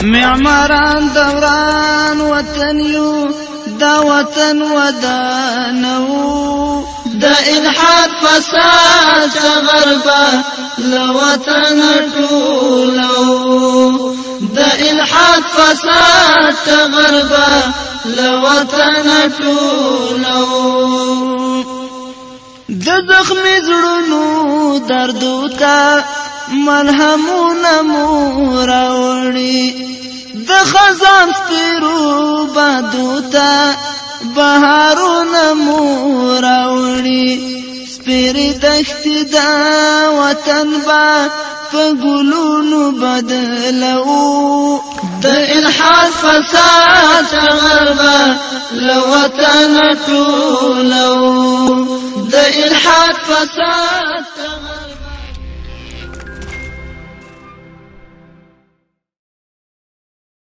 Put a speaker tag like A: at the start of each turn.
A: معماران دوران وطن یو دا وطن ودانو دا الحاد فساد غربا لوطن ټولو دا الحاد فساد غربا لوطن ټولو د زخمی زړونو دردو ته ملهمونه مو راوړي د خزان سپیرو بادو ته بهارونه مو راوړي سپیرې دښتې دا وطن به په ګلونو بدلو د الحاد فساد غربا لوطن ټولو د الحاد فساد